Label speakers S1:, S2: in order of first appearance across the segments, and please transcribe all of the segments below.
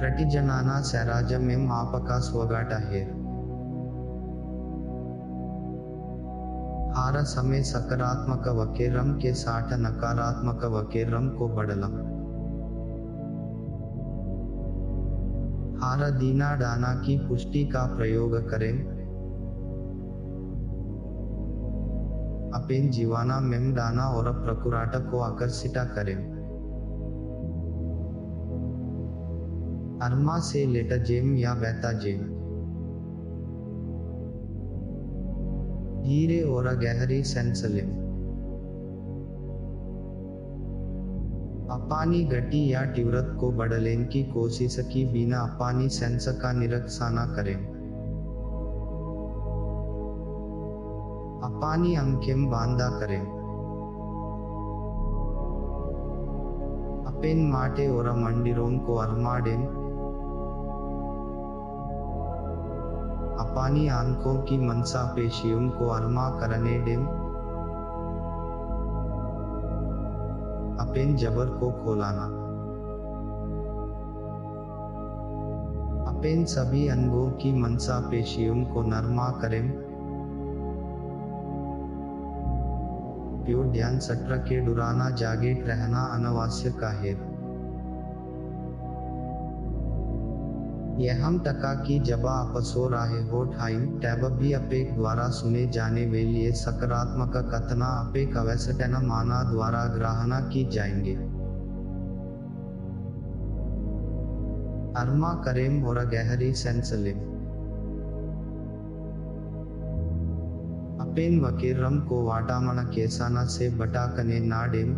S1: प्रतिजनाना Sairaj ma'am आपका स्वगाट आहेर हार समय सकारात्मक वकेरम के साठ नकारात्मक वकेरम को बढ़लम हार दीना डाना की पुष्टि का प्रयोग करें अपेन जीवाना मेम डाना और प्रकुराट को आकर्षिता करें अरमा से लेटा जेम या बैता जेम धीरे और गहरी सेंसलिम अपानी गति या तीव्रता को बढ़ाने की कोशिश की बिना अपानी सेंस का निरीक्षण करें अपानी अंकेम बांधा करें अपेन माटे और मंदिरों को अरमाडें अपानी आंखों की मांसपेशियों को अरमा करने दें अपेन जबर को खोलाना अपेन सभी अंगों की मांसपेशियों को नरमा करें प्योर ध्यान सत्र के दौरान जागे रहना अनावश्यक है यह हम टका की जब आप सो रहे हो टाइम टैब भी अपेक द्वारा सुने जाने वाले सकारात्मक कथना अपेक अवैसटन माना द्वारा ग्रहण की जाएंगे अरमा करें और गहरी सेंस लें अपेन वकेरम को वाटामण केसाना से बटाकने ना डेम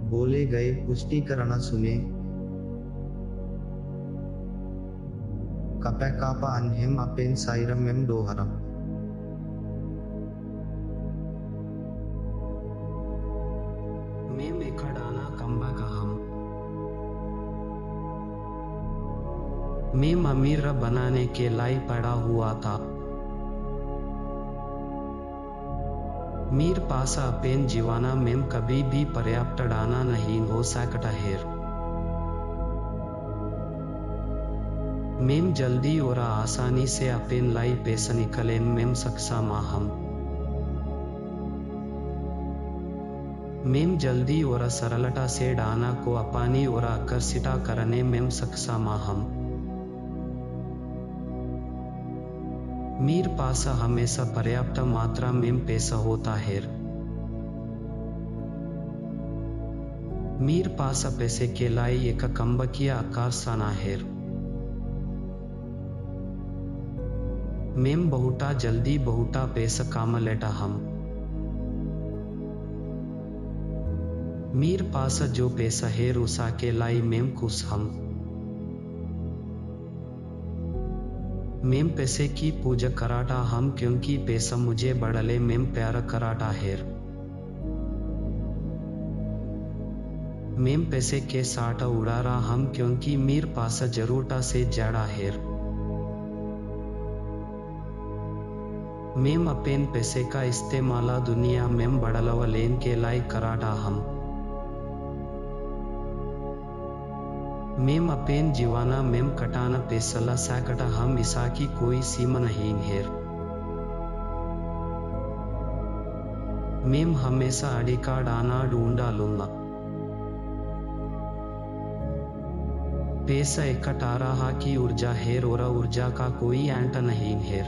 S1: बोले गए पुष्टिकरण सुने कपैकापा अनहेम अपेन साइरम मेम दोहरम
S2: मेम एकडाना कंबा कहम मेम अमीर बनाने के लाई पड़ा हुआ था मीर पासा अपेन जीवाना मेम कभी भी पर्याप्त डाना नहीं हो सकता है मेम जल्दी और आसानी से अपेन लाई पैसा निकलें मेम सक्षमा हम मेम जल्दी और सरलता से डाना को अपानी और आकर्षिता करने मेम सक्षमा हम मीर पासा हमेशा पर्याप्त मात्रा में पैसा होता है मीर पासा पैसे के लाई एक कंब की आकर्षणा है मेम बहुटा जल्दी बहुटा पैसा काम लेटा हम मीर पास जो पैसा है उसा के लाई मेम खुश हम मेम पैसे की पूजा कराटा हम क्योंकि पैसा मुझे बढ़ले मेम प्यार कराटा है मेम पैसे के साथ उड़ा रहा हम क्योंकि मीर पास जरूरता से ज्यादा है मेम अपेन पैसे का इस्तेमाल दुनिया में बढ़लव लेन के लाई कराटा हम मेम अपेन जीवाना मेम कटाना पैसला सैकटा हम इसा की कोई सीमा नहीं है मेम हमेशा अड़िका डाना ढूंढा लूंगा पैसा इकट्ठा रहा की ऊर्जा है और ऊर्जा का कोई अंत नहीं है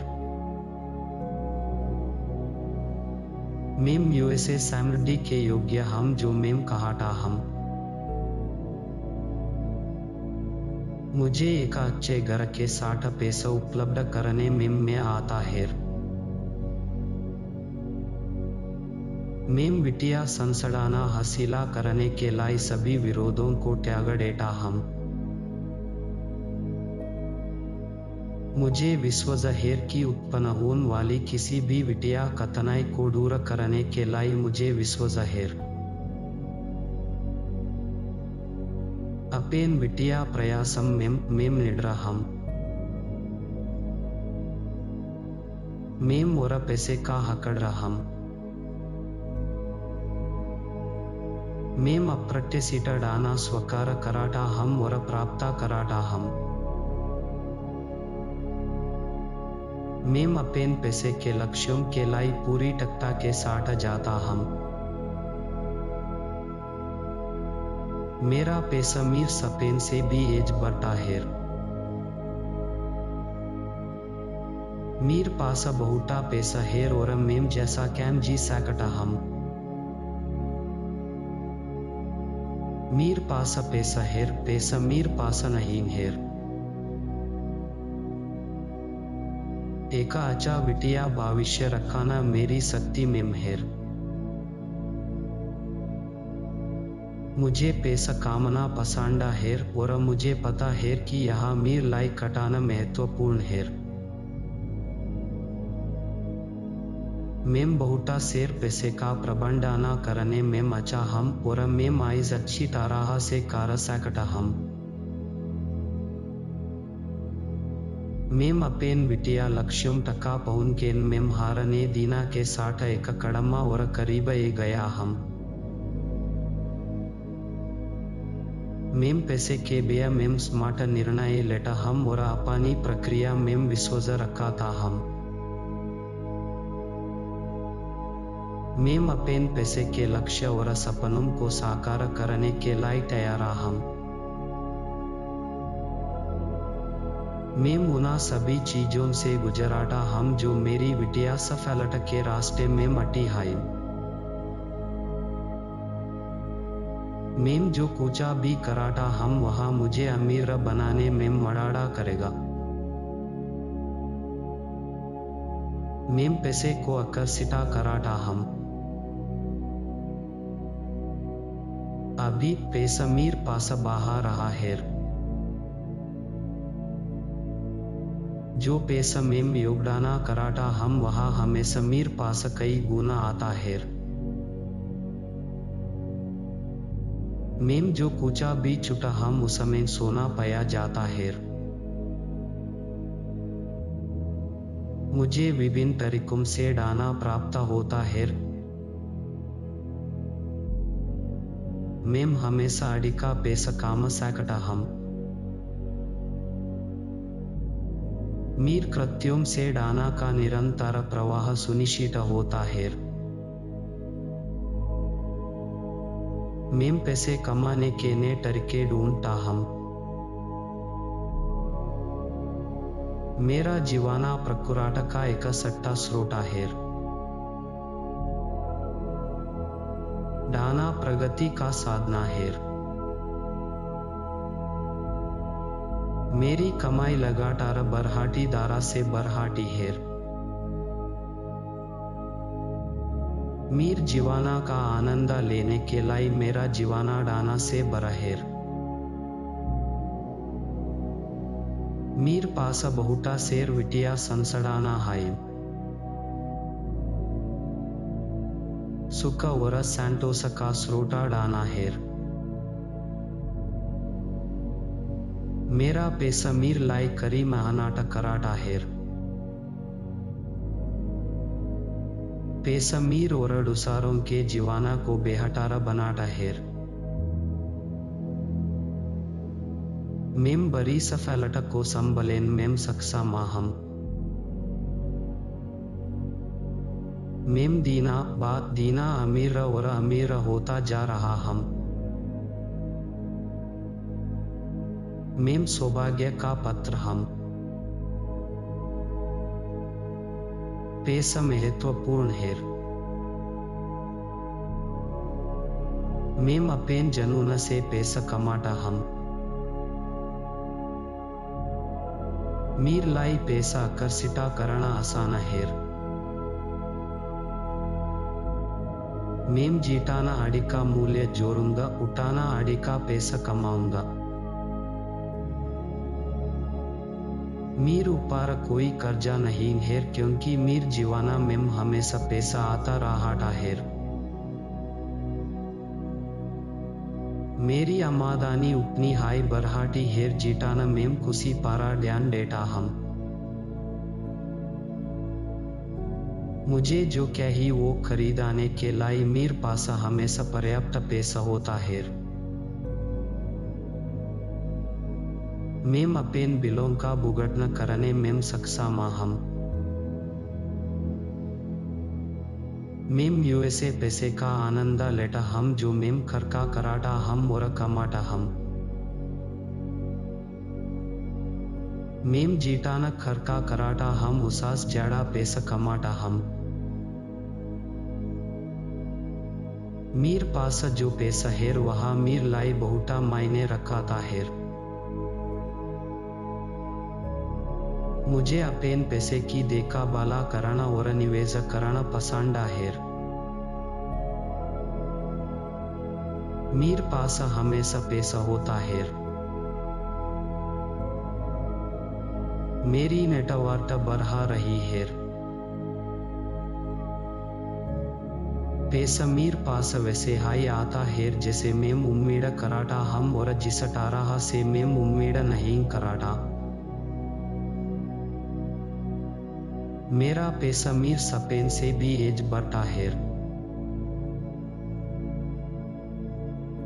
S2: मेम यूएसए समृद्धि के योग्य हम जो मेम कहाटा हम मुझे एक अच्छे घर के साथ पैसा उपलब्ध करने में आता है मेम बिटिया संसडाना हासिला करने के लाई सभी विरोधों को त्याग देता हम मुझे विश्वास है कि उत्पन्न होने वाली किसी भी विटिया कतनाई को दूर करने के लाई मुझे विश्वास है अपेन विटिया प्रयासम मेम निड्रा हम मेम और पैसे का हकड़ रहा हम मेम अप्रत्यसिटडाना स्वकार कराटा हम वर प्राप्ता कराटा हम। मेम अपेन पैसे के लक्ष्यों के लाई पूरी टकता के साठ जाता हम। मेरा पैसा मीर सपेन से भी एज बटा हेर। मीर पासा बहुटा पैसा हेर और मेम जैसा कैम जी सकटा हम। मीर पासा पैसा हेर, पैसा मीर पासा नहीं हेर। एका अच्छा विटिया भविष्य रखाना मेरी शक्ति में हेर। मुझे पैसा कामना पसंदा हेर और मुझे पता हेर कि यह मीर लाई कटाना महत्वपूर्ण हेर। मेम बहुटा शेर पैसे का प्रबंधना करने में अच्छा हम और मेम आइज अच्छी तरह से कर सकता हम। मेम अपेन विटिया लक्ष्यों टका पहुन के मेम हारने दीना के साठ एक कड़मा और करीब ए गया हम। मेम पैसे के बेया मेम स्मार्ट निर्णय लेटा हम और अपनी प्रक्रिया मेम विश्वास रखा था हम। मेम अपेन पैसे के लक्ष्य और सपनों को साकार करने के लिए तैयार हम। मेम उना सभी चीजों से गुजराता हम जो मेरी विटिया सफलता के रास्ते में मटी हाई। मेम जो कुचा भी कराटा हम वहां मुझे अमीर बनाने में मराड़ा करेगा। मेम पैसे को आकर्षिता कराटा हम। अभी पैसा मीर पास बाहर रहा हेर। जो पैसा मेम योगदाना कराटा हम वहां हमेशा मीर पास कई गुना आता हेर। मेम जो कुचा भी छुटा हम उसमें सोना पाया जाता हेर। मुझे विभिन्न तरीकों से दाना प्राप्त होता हेर। मेम हमेशा अडिका पैसा काम सकता हम। मीर कृत्यों से दाना का निरंतर प्रवाह सुनिश्चित होता है। मेम पैसे कमाने के नए तरीके ढूंढता हम। मेरा जीवाना प्रकुराट का एक सट्टा स्रोता है। दाना प्रगति का साधना है। मेरी कमाई लगातार बरहाटी दारा से बरहाटी है। मीर जीवाना का आनंद लेने के लिए मेरा जीवाना दाना से बरा है। मीर पास बहुटा शेर विटिया संसडाना हाई। सुख और सैंटोस का स्रोता डाना है। मेरा पैसा मीर लाई करी महानाट कराटा है। पैसा मीर और दुसारों के जीवाना को बेहटारा बनाता है। मेम बरी सफलता को संभलेन मेम सक्षमा हम। मेम दीना बात दीना अमीर और अमीर होता जा रहा हम। मेम सौभाग्य का पत्र हम। पैसा महत्वपूर्ण है। मेम अपेन जनून से पैसा कमाता हम। मीर लाई पैसा आकर्षिता करना आसान है। मेम जीताना अडिका मूल्य जोड़ूंगा, उठाना अडिका पैसा कमाऊंगा। मीर ऊपर कोई कर्जा नहीं है क्योंकि मीर जीवाना में हमेशा पैसा आता रहा है। मेरी आमदनी उतनी हाई बरहाटी है जीटाना में खुशी पारा ध्यान देता हम। मुझे जो कही वो खरीदाने के लाई मीर पास हमेशा पर्याप्त पैसा होता है। मेम अपेन बिलों का भुगतान करने में सक्षम हम। मेम यूएसए पैसे का आनंद लेटा हम जो मेम खर्चा कराटा हम और कमाटा हम। मेम जीटाना खर्चा कराटा हम उसास ज्यादा पैसा कमाटा हम। मीर पास जो पैसा है वह मीर लाई बहुता मायने रखाता है। मुझे अपेन पैसे की देखभाल करना और निवेश करना पसंद है। मीर पास हमेशा पैसा होता है। मेरी नेटवर्थ बढ़ रही है। पैसा मीर पास वैसे हाई आता है जैसे मेम उम्मीद कराटा हम और जिस तरह से मेम उम्मीद नहीं कराटा। मेरा पैसा मीर सपेन से भी एज बढ़ता है।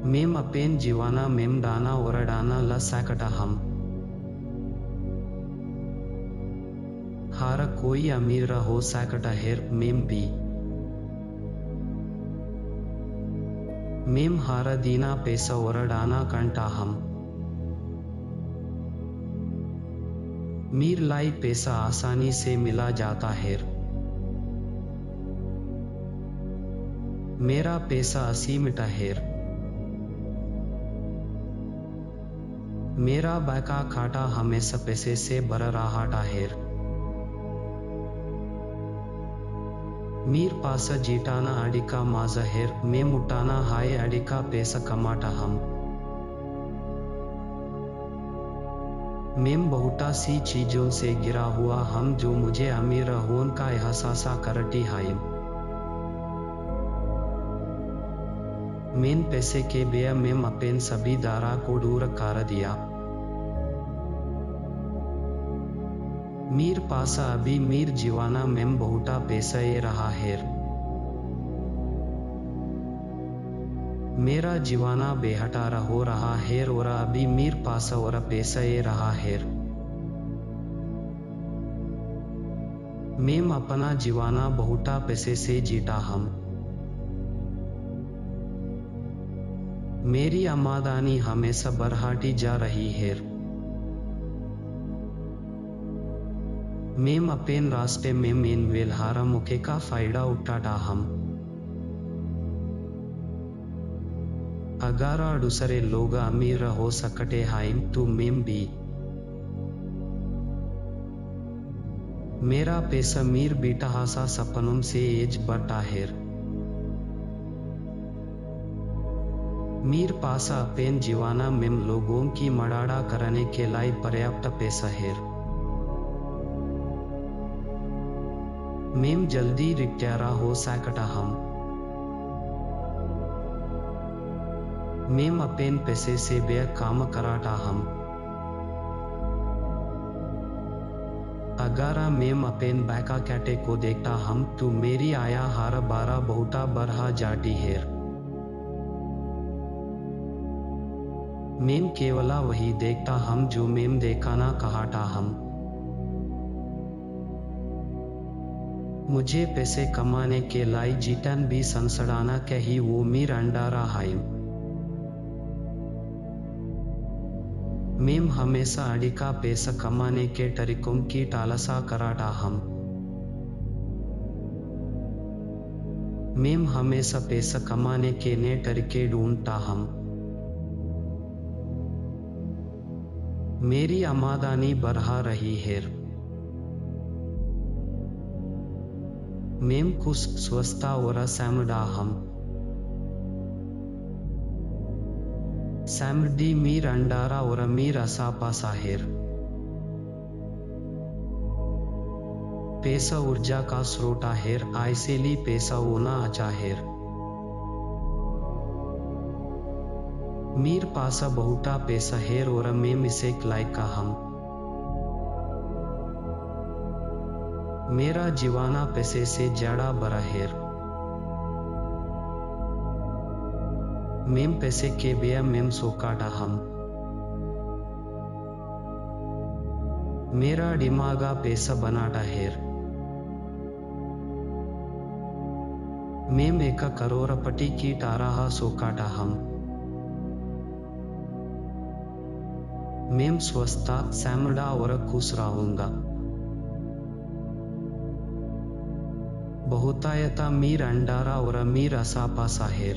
S2: मेम अपेन जीवाना मेम डाना और डाना ला सकता हम। हर कोई अमीर हो सकता है मेम भी। मेम हर दीना पैसा और डाना कंटा हम। मीर लाई पैसा आसानी से मिला जाता है। मेरा पैसा असीमित है। मेरा बैका खाता हमेशा पैसे से भर रहा है। मीर पास जीटाना अडिका माज है। मेम उठाना हाय अडिका पैसा कमाटा हम। मेम बहुता सी चीजों से गिरा हुआ हम जो मुझे अमीर होन का एहसास करती है। मेन पैसे के बेया मेम अपेन सभी दारा को दूर कर दिया। मीर पास अभी मीर जीवाना मेम बहुता पैसा ये रहा है। मेरा जीवाना बेहतर हो रहा है और अभी मीर पास और पैसा ये रहा है। मेम अपना जीवाना बहुता पैसे से जीता हम। मेरी आमदनी हमेशा बढ़ती जा रही है। मेम अपेन रास्ते में मेन व्यवहार मौके का फायदा उठाता हम। अगर दूसरे लोग अमीर हो सकते हैं तो मेम भी। मेरा पैसा मीर बेटा सा सपनों से एज बढ़ता है। मीर पास अपेन जीवाना मेम लोगों की मदद करने के लिए पर्याप्त पैसा है। मेम जल्दी रिटायर हो सकता हम। मेम अपेन पैसे से बे काम कराता हम। अगर मेम अपेन बैका कैटे को देखता हम तो मेरी आया हर बार बहुता बढ़ा जाती है। मेम केवल वही देखता हम जो मेम देखना कहता हम। मुझे पैसे कमाने के लिए जीतन भी संसदाना कही वो मीर अंडारा है। मेम हमेशा अडिका पैसा कमाने के तरीकों की तालसा कराता हम। मेम हमेशा पैसा कमाने के नए तरीके ढूंढता हम। मेरी आमदनी बढ़ रही है। मेम खुश स्वस्थ और समृद्ध हम। समृद्धि मीर अंडारा और मीर असापासा है। पैसा ऊर्जा का स्रोत है, ऐसे पैसा होना अच्छा है। मीर पास बहुता पैसा है और मेम इसे लायक हम। मेरा जीवाना पैसे से ज्यादा बड़ा है। मेम पैसे के बिया मेम सोकाटा हम। मेरा दिमागा पैसा बनाता है। मेम एक करोड़पति की ताराह सोकाटा हम। मेम स्वस्थ सैमड़ा और खुश रहूंगा। बहुतायता मीर अंडारा और मीर असापासा है।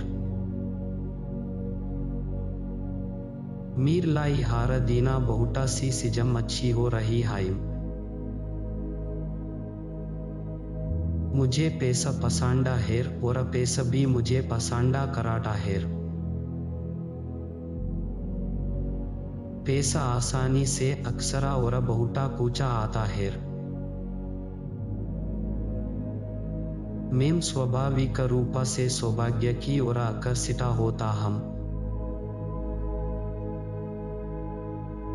S2: मीर लाई हार दीना बहुटा सी सिजम अच्छी हो रही है। मुझे पैसा पसंदा है और पैसा भी मुझे पसंदा कराता है। पैसा आसानी से अक्सर और बहुटा पूछा आता है। मेम स्वाभाविक रूप से सौभाग्य की ओर आकर्षित होता हम।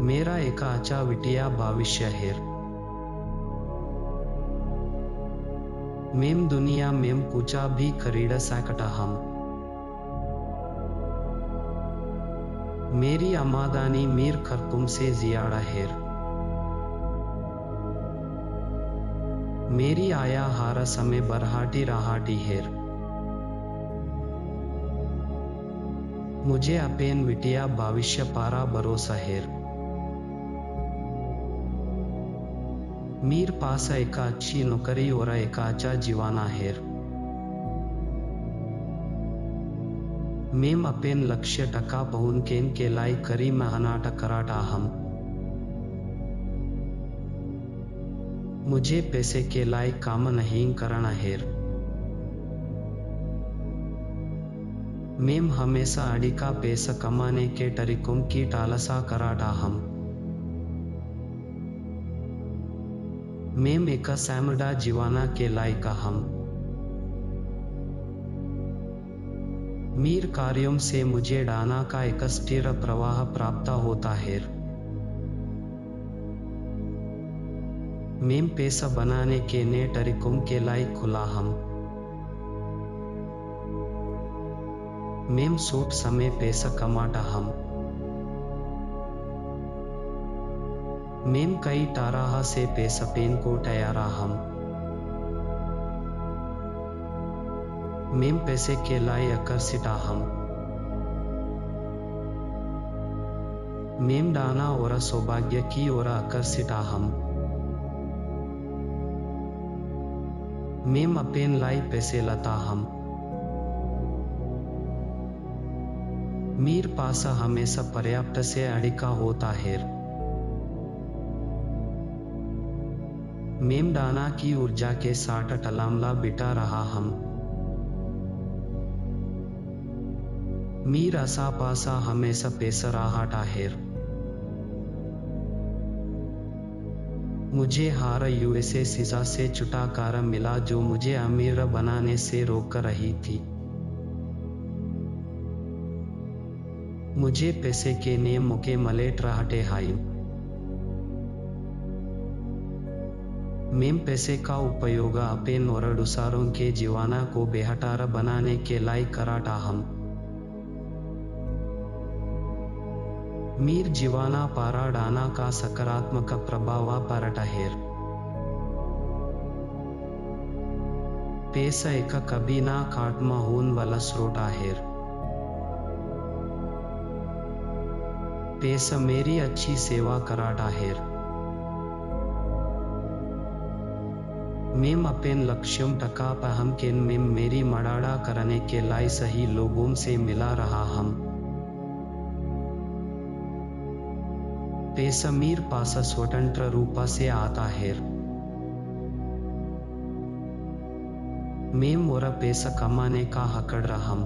S2: मेरा एक अच्छा विटिया भविष्य है। मेम दुनिया मेम कुछ भी खरीद सकता हम। मेरी आमदनी मीर खर्तुम से ज्यादा है। मेरी आया हर समय बरहाटी रहाटी है। मुझे अपेन विटिया भविष्य पारा भरोसा है। मीर पास एक अच्छी नौकरी और एक अच्छा जीवाना है। मेम अपेन लक्ष्य टका पहुंचने के लाई करी मेहनत कराटा हम। मुझे पैसे के लाई काम नहीं करना है। मेम हमेशा अड़िका पैसा कमाने के तरीकों की टालसा कराटा हम। मेम एक सैमड़ा जीवाना के लायक हम। मीर कार्यों से मुझे डाना का एक स्थिर प्रवाह प्राप्त होता है। मेम पैसा बनाने के नए तरीकों के लायक खुला हम। मेम सूट समय पैसा कमाता हम। मेम कई तरह से पैसा पेन को तैयारा हम। मेम पैसे के लाए आकर्षिता हम। मेम दाना और सौभाग्य की ओर आकर्षिता हम। मेम अपेन लाई पैसे लता हम। मीर पास हमेशा पर्याप्त से अड़िका होता है। मेम दाना की ऊर्जा के साथ टलामला बिटा रहा हम। मीर आसा पासा हमेशा पैसा रहाटा है। मुझे हार यूएसए सीजा से छुटकारा मिला जो मुझे अमीर बनाने से रोक रही थी। मुझे पैसे के नियमों के मलेट रहते हैं। मेम पैसे का उपयोग अपेन और दूसरों के जीवाना को बेहतर बनाने के लायक कराटा हम। मीर जीवाना पारा डाना का सकारात्मक प्रभाव पड़ता है। पैसा एक कभी ना खत्म होने वाला स्रोत है। पैसा मेरी अच्छी सेवा कराता है। मेम अपेन लक्ष्यों टका पहम के मेम मेरी मड़ाड़ा करने के लाए सही लोगों से मिला रहा हम। पैसा मीर पास स्वतंत्र रूप से आता है। मेम और पैसा कमाने का हकड़ हम।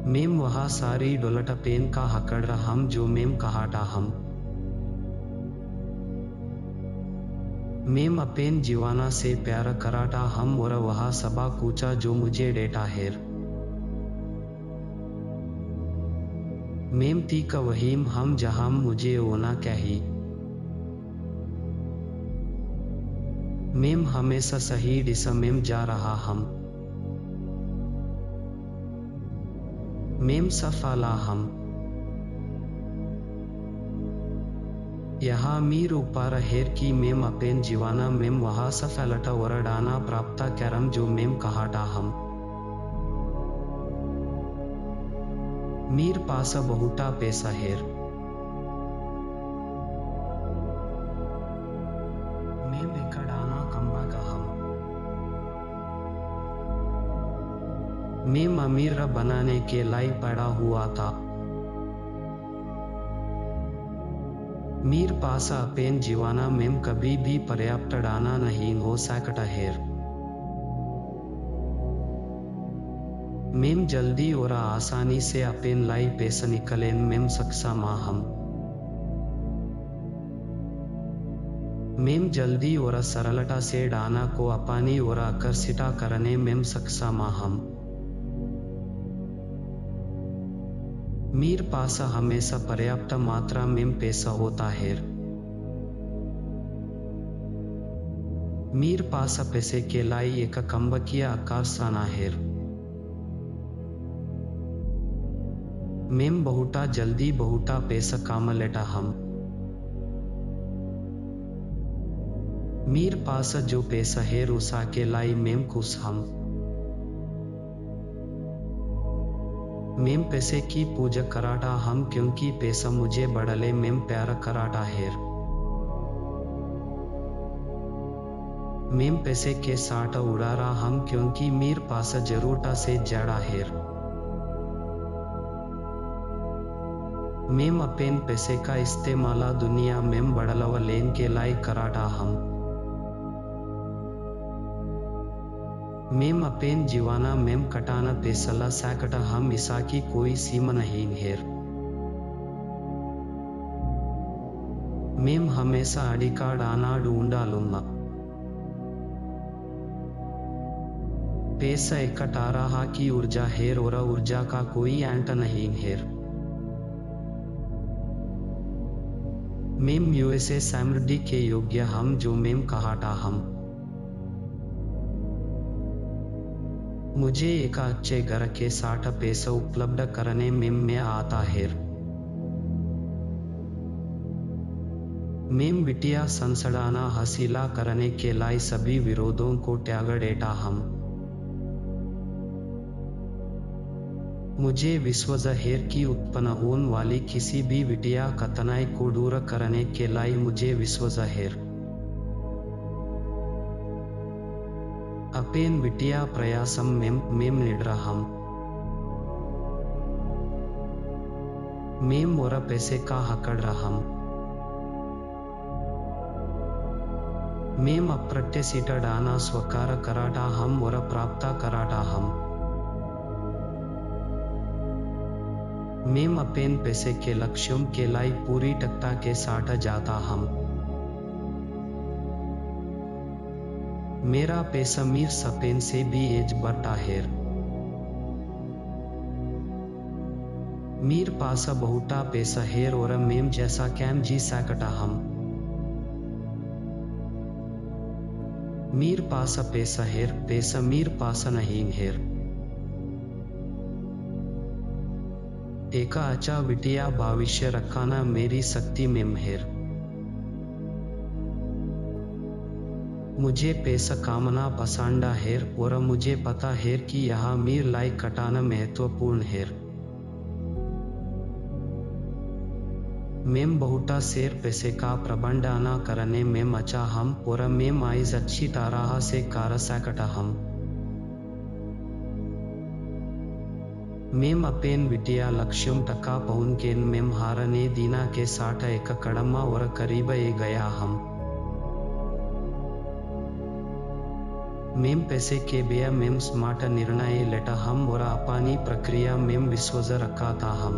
S2: मेम वहा सारी डोलट पेन का हकड़ हम जो मेम कहाटा हम। मेम अपेन जीवाना से प्यार कराटा हम और वहा सबा कूचा जो मुझे डेटा है। मेम तीक वहीम हम जहां मुझे होना कही। मेम हमेशा सही दिशा में जा रहा हम। मेम सफला हम। यहाँ मीर ऊपर हेर की मेम अपेन जीवाना मेम वहा सफलता वरडाना प्राप्त करम जो मेम कहाटा हम। मीर पास बहुटा पैसा हेर। मेम एकडाना कंबा का हम। मेम अमीर बनाने के लायक पड़ा हुआ था। मीर पासा अपेन जीवाना मेम कभी भी पर्याप्त डाना नहीं हो सकता हेर। मेम जल्दी और आसानी से अपेन लाई पैसा निकलेन मेम सक्षम हम। मेम जल्दी और सरलता से डाना को अपनी और आकर्षित करने मेम सक्षम हम। मीर पास हमेशा पर्याप्त मात्रा में पैसा होता है। मीर पास पैसे के लाई एक कंबकीय आकर्षण है। मेम बहुटा जल्दी बहुटा पैसा काम लेटा हम। मीर पास जो पैसा है उसा के लाई मेम खुश हम। मेम पैसे की पूजा कराटा हम क्योंकि पैसा मुझे बड़ले मेम प्यार कराटा है। मेम पैसे के साथ उड़ा रहा हम क्योंकि मीर पास जरूरता से जड़ा है। मेम अपेन पैसे का इस्तेमाल दुनिया में बड़लव लेन के लाई कराटा हम। मेम अपेन जीवाना मेम कटाना पैसला सैकटा हम ईसा की कोई सीमा नहीं है। मेम हमेशा अडिका डाना ढूंढा लूंगा। पैसा इकट्ठा रहा की ऊर्जा है और ऊर्जा का कोई अंत नहीं है। मेम यूएसए समृद्धि के योग्य हम जो मेम कहाटा हम। मुझे एक अच्छे घर के साथ पैसा उपलब्ध करने में आता है। मेम बिटिया संसडाना हासिला करने के लिए सभी विरोधों को त्याग देता हम। मुझे विश्वास है कि उत्पन्न होने वाली किसी भी विटिया कतनाई को दूर करने के लिए मुझे विश्वास है। अपेन विटिया प्रयासम मेम निडरा हम। मेम और पैसे का हकड़ हम। मेम अप्रत्याशित डाना स्वीकार कराटा हम और प्राप्त कराटा हम। मेम अपेन पैसे के लक्ष्यों के लिए पूरी टक्ता के साथ जाता हम। मेरा पैसा मीर सपेन से भी एज बढ़ता है। मीर पास बहुटा पैसा है और मेम जैसा कैम जी सकता हम। मीर पास पैसा है, पैसा मीर पास नहीं है। एक अच्छा विटिया भविष्य रखाना मेरी शक्ति में है। मुझे पैसा कामना पसंद है और मुझे पता है कि यह मीर लाइक कटाना महत्वपूर्ण है। मेम बहुटा शेर पैसे का प्रबंधन करने में अच्छा हम और मेम आइज अच्छी तरह से कर सकता हम। मेम अपेन विटिया लक्ष्यों तक पहुंच के मेम हारने दीना के साथ एक कदम और करीब गया हम। मेम पैसे के बिया मेम स्मार्ट निर्णय लेता हम और अपनी प्रक्रिया मेम विश्वास रखा था हम।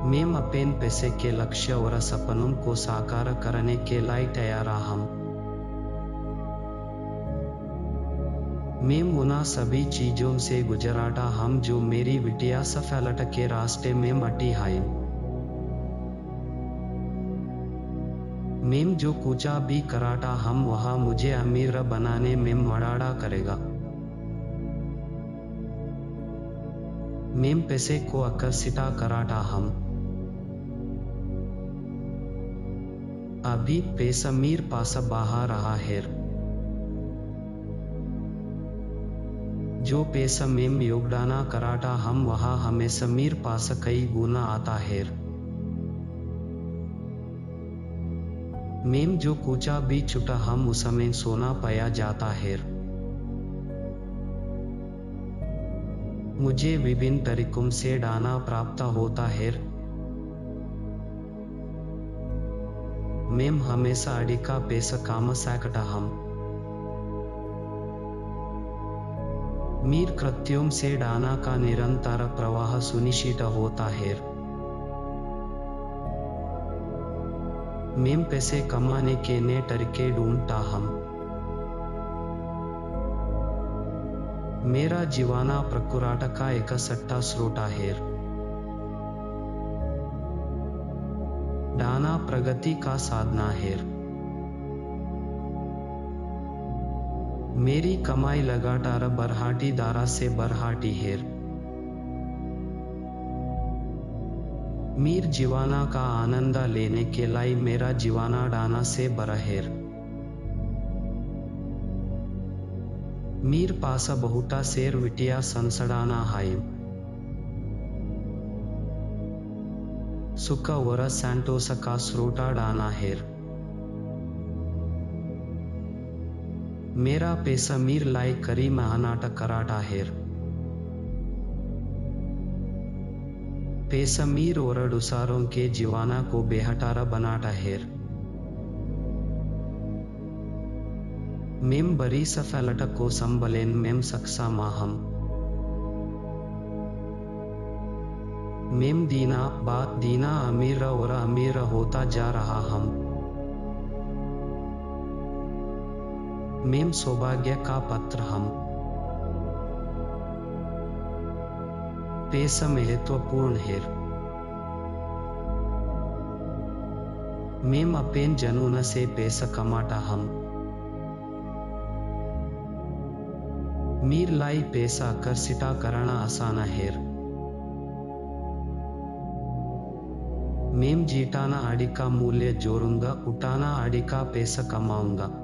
S2: मेम अपेन पैसे के लक्ष्य और सपनों को साकार करने के लिए तैयार हम। मेम उन सभी चीजों से गुजराता हम जो मेरी विटिया सफलता के रास्ते में मटी है। मेम जो कुचा भी कराटा हम वह मुझे अमीर बनाने में मदद करेगा। मेम पैसे को आकर्षित कराटा हम। अभी पैसा मीर पास बहा रहा है। जो पैसा मेम योगदान कराटा हम वह हमेशा मीर पास कई गुना आता है। मेम जो कुचा भी छुटा हम उसमें सोना पाया जाता है। मुझे विभिन्न तरीकों से दाना प्राप्त होता है। मेम हमेशा अधिका पैसा कमा सकता हम। मीर कृत्यों से दाना का निरंतर प्रवाह सुनिश्चित होता है। मेम पैसे कमाने के नए तरीके ढूंढता हम। मेरा जीवाना प्रकुराट का एक सट्टा स्रोत है। दाना प्रगति का साधना है। मेरी कमाई लगातार बरहाटी दारा से बरहाटी है। मीर जीवाना का आनंद लेने के लिए मेरा जीवाना दाना से बड़ा है। मीर पास बहुता शेर विटिया संसदाना है। सुख वर सैंटोस का स्रोत दाना है। मेरा पैसा मीर लाई करी मेहनत कराटा है। पैसा मीर और दूसरों के जीवाना को बेहतर बनाता है। मेम बड़ी सफलता को संभलेन मेम सक्षम हम। मेम दीना बात दीना अमीर और अमीर होता जा रहा हम। मेम सौभाग्य का पत्र हम। पैसा महत्वपूर्ण है। मेम अपेन जनून से पैसा कमाता हम। मीर लाई पैसा आकर्षित करना आसान है। मेम जीताना अधिका मूल्य जोड़ूंगा उठाना अधिका पैसा कमाऊंगा।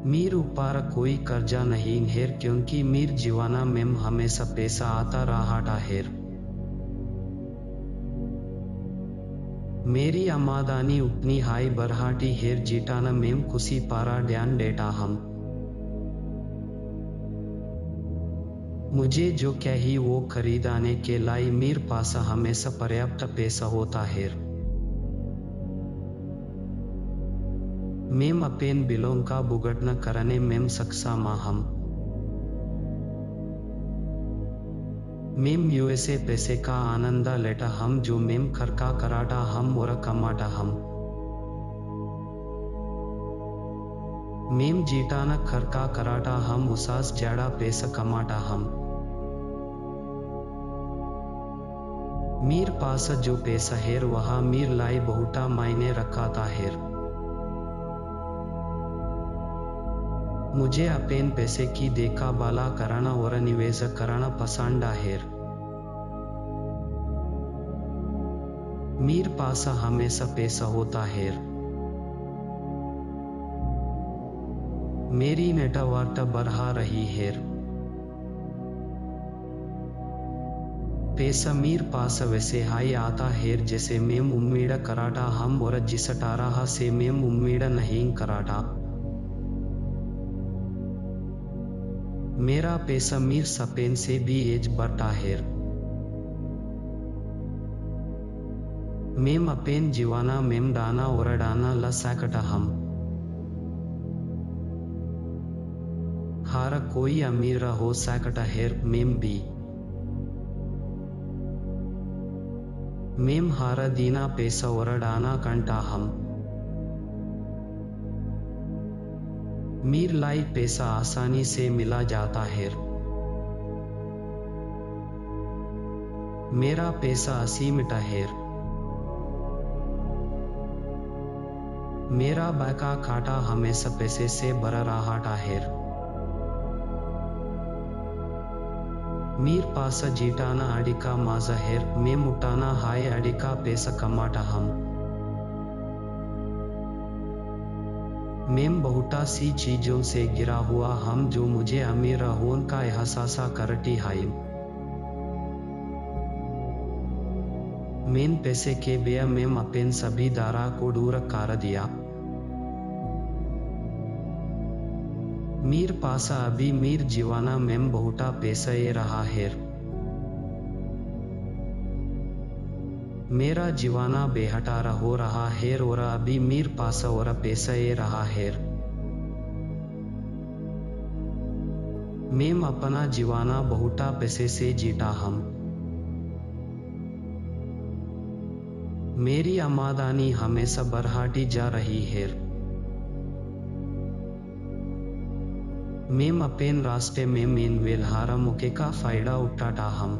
S2: मीर ऊपर कोई कर्जा नहीं है क्योंकि मीर जीवाना मेम हमेशा पैसा आता रहा है। मेरी आमदनी उतनी हाई बरहाटी है जीताना मेम खुशी पारा ध्यान देता हम। मुझे जो चाहिए वो खरीदने के लिए मीर पास हमेशा पर्याप्त पैसा होता है। मेम अपेन बिलों का भुगतान करने में सक्षम हम। मेम यूएसए पैसे का आनंद लेता हम जो मेम खर्चा कराटा हम और कमाता हम। मेम जीताना खर्चा कराटा हम उसास ज्यादा पैसा कमाता हम। मीर पास जो पैसा है वह मीर लाई बहुता मायने रखाता है। मुझे अपेन पैसे की देखभाल करना और निवेश करना पसंद है। मीर पास हमेशा पैसा होता है। मेरी नेटवर्थ बढ़ रही है। पैसा मीर पास वैसे हाई आता है जैसे मेम उम्मीद कराटा हम और जिस तरह से मेम उम्मीद नहीं कराटा। मेरा पैसा मीर सपेन से भी एज बढ़ता है। मेम अपेन जीवाना मेम दाना और दाना ला सकता हम। हर कोई अमीर हो सकता है मेम भी। मेम हर दीना पैसा और दाना कंटा हम। मीर लाई पैसा आसानी से मिला जाता है। मेरा पैसा असीमित है। मेरा बैका खाता हमेशा पैसे से भरा रहा हेर। मीर पास जीटाना अडिका माझा हेर, में मुटाना हाय अडिका पैसा कमाटा हम। मेम बहुटा सी चीजों से गिरा हुआ हम, जो मुझे अमीर होन का एहसासा करती हाय। मेन पैसे के बेया मेम अपेन सभी दारा को दूर कर दिया। मीर पासा अभी मीर जीवाना मेम बहुटा पैसा ये रहा हेर। मेरा जीवाना बेहटारा हो रहा हेर और अभी मीर पासा और पैसा ये रहा हेर। मेम अपना जीवाना बहुटा पैसे से जीता हम। मेरी आमदनी हमेशा बढ़ती जा रही है। मेम अपेन रास्ते में मेन वेलहारा मौके का फायदा उठाता हम।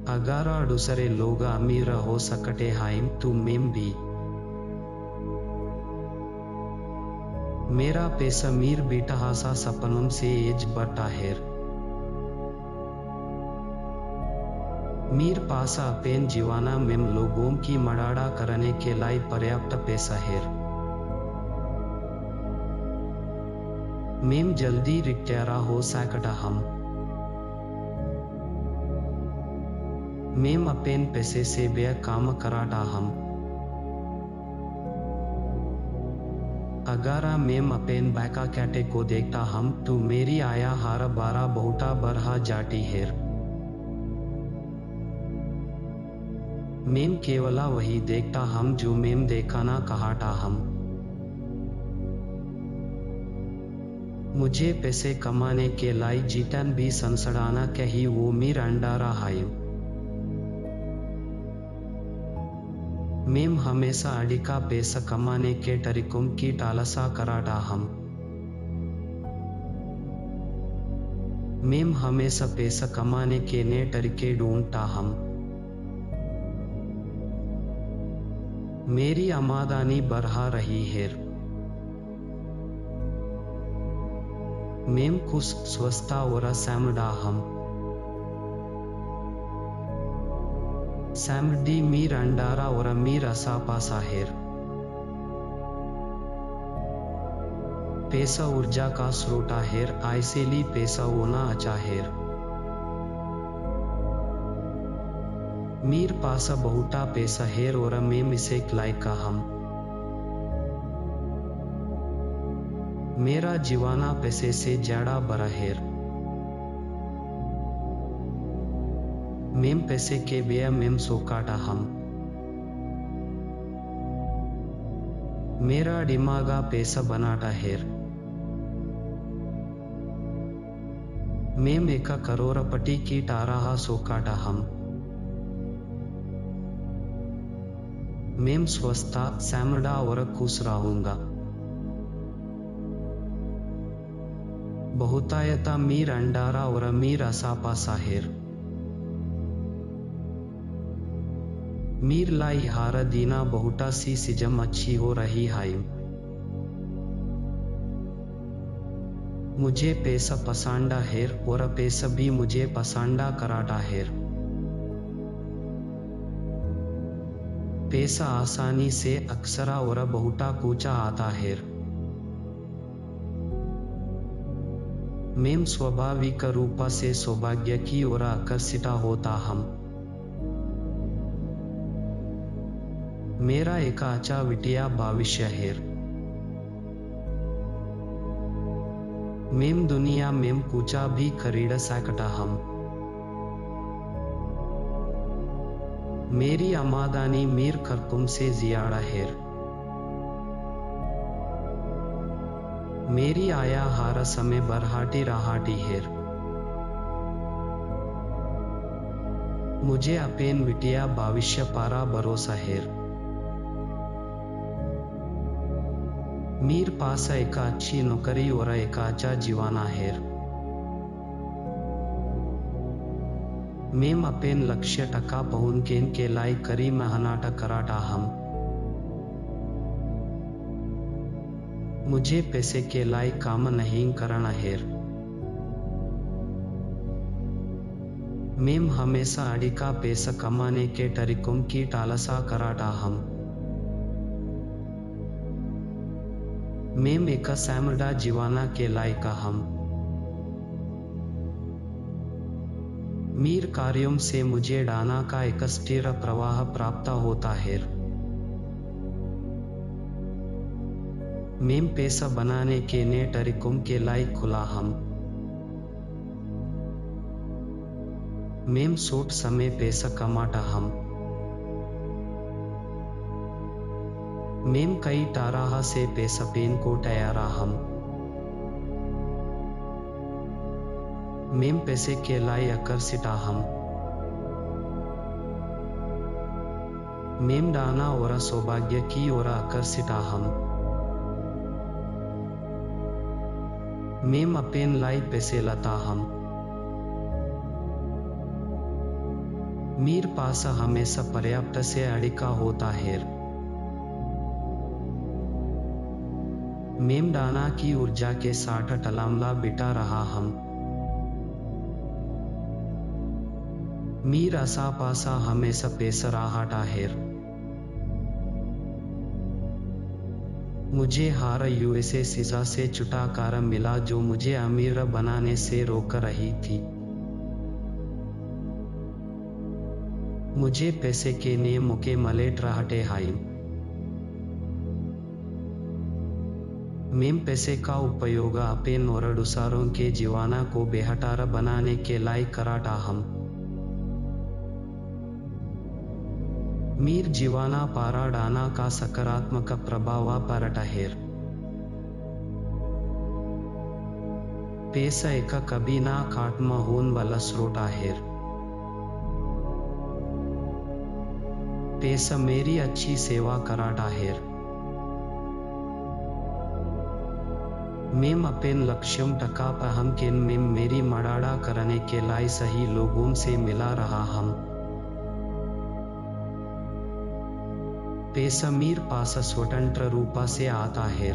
S2: अगर दूसरे लोग अमीर हो सकते हैं तो मेम भी। मेरा पैसा मीर बेटा सा सपनों से एज बढ़ता है। मीर पासा अपेन जीवाना मेम लोगों की मदद करने के लिए पर्याप्त पैसा है। मेम जल्दी रिटायर हो सकता हम। मेम अपेन पैसे से बे काम कराता हम। अगर मेम अपेन बैका कैटे को देखता हम तो मेरी आया हार बारा बहुटा बढ़ा जाती है। मेम केवला वही देखता हम जो मेम देखना कहता हम। मुझे पैसे कमाने के लिए जीतन भी संसडाना कही वो मीर अंडारा है। मेम हमेशा अडिका पैसा कमाने के तरीकों की टालसा कराता हम। मेम हमेशा पैसा कमाने के नए तरीके ढूंढता हम। मेरी आमदनी बढ़ा रही है। मेम खुश स्वस्था और सैमडा हम। सैमडी मीर अंडारा और मीर असा पासा हेर। पैसा ऊर्जा का स्रोता हेर, ऐसेली पैसा होना अच्छा हेर। मीर पासा बहुटा पैसा हेर और मेम इसे लाइक का हम। मेरा जीवाना पैसे से ज्यादा बड़ा है। मेम पैसे के बेया मेम सोकाटा हम। मेरा दिमागा पैसा बनाता है। मेम एका करोड़पति की टाराहा सोकाटा हम। मेम स्वस्था सैमडा और खुश रहूंगा। बहुतायता मीर अंडारा और मीर असापा साहिर। मीर लाई हारा दीना बहुटा सी सिजम अच्छी हो रही है। मुझे पैसा पसंदा है और पैसा भी मुझे पसंदा कराता है। पैसा आसानी से अक्सरा और बहुटा कूचा आता है। मेम स्वाभाविक रूप से सौभाग्य की ओर आकर्षित होता हम। मेरा एक अच्छा विटिया भविष्य है। मेम दुनिया मेम कुचा भी खरीद सकता हम। मेरी आमदनी मीर खर्चों से ज्यादा है। मेरी आया हर समय बढ़ती रहती है। मुझे अपेन विटिया भविष्य पर भरोसा है। मीर पास एक अच्छी नौकरी और एक अच्छा जीवाना है। मेम अपेन लक्ष्य टका पहुंचेन के लाई करी मेहनत कराटा हम। मुझे पैसे के लाई काम नहीं करना हेर। मेम हमेशा अड़िका पैसा कमाने के तरीकों की टालसा कराटा हम। मेम एक सैमडा जीवाना के लायक हम। मीर कार्यों से मुझे डाना का एक स्थिर प्रवाह प्राप्त होता है। मेम पैसा बनाने के नए तरीकों के लायक खुला हम। मेम सोट समय पैसा कमाता हम। मेम कई तरह से पैसा पेन को तैयारा हम। मेम पैसे के लाई आकर्षित हम। मेम दाना और सौभाग्य की ओर आकर्षित हम। मेम अपेन लाई पैसे लता हम। मीर पास हमेशा पर्याप्त से अड़िका होता है। मेम डाना की ऊर्जा के साथ टलामला बिटा रहा हम। मीर आसा पासा हमेशा पैसा रहाटा है। मुझे हार यूएसए सीजा से छुटकारा मिला जो मुझे अमीर बनाने से रोक रही थी। मुझे पैसे के नए मौके मलेट रहते हैं। मेम पैसे का उपयोग अपेन और दूसरों के जीवना को बेहतर बनाने के लिए कराटा हम। मीर जीवना पारा डाना का सकारात्मक प्रभाव पड़ता है। पैसा एक कभी ना खत्म होने वाला स्रोत है। पैसा मेरी अच्छी सेवा कराता है। मेम अपेन लक्ष्यम टका पहम के मेम मेरी मड़ाड़ा करने के लिए सही लोगों से मिला रहा हम। पैसा मीर पास स्वतंत्र रूप से आता है।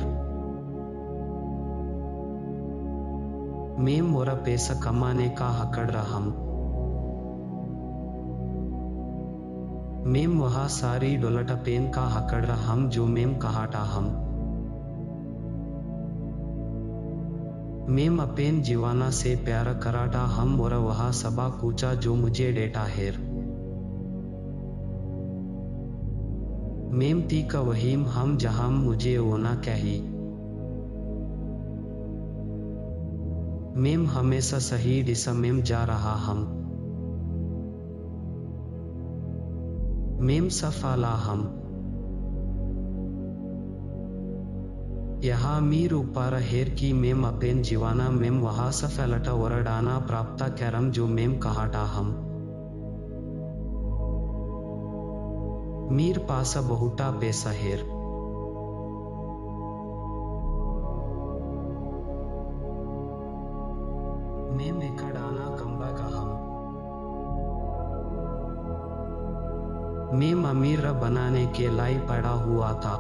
S2: मेम और पैसा कमाने का हकड़ हम। मेम वह सारी डोलट पेन का हकड़ हम जो मेम कहाटा हम। मेम अपेन जीवाना से प्यार कराटा हम और वह सबा कूचा जो मुझे डेटा है। मेम ती का वहीम हम जहां मुझे होना कही। मेम हमेशा सही दिशा में जा रहा हम। मेम सफाला हम। यहाँ मीर ऊपर हेर की मेम अपेन जीवाना मेम वहा सफलता वरडाना प्राप्त करम जो मेम कहाटा हम। मीर पास बहुता पैसा हेर। मेम एकडाना कंबा का हम। मेम अमीर बनाने के लिए पड़ा हुआ था।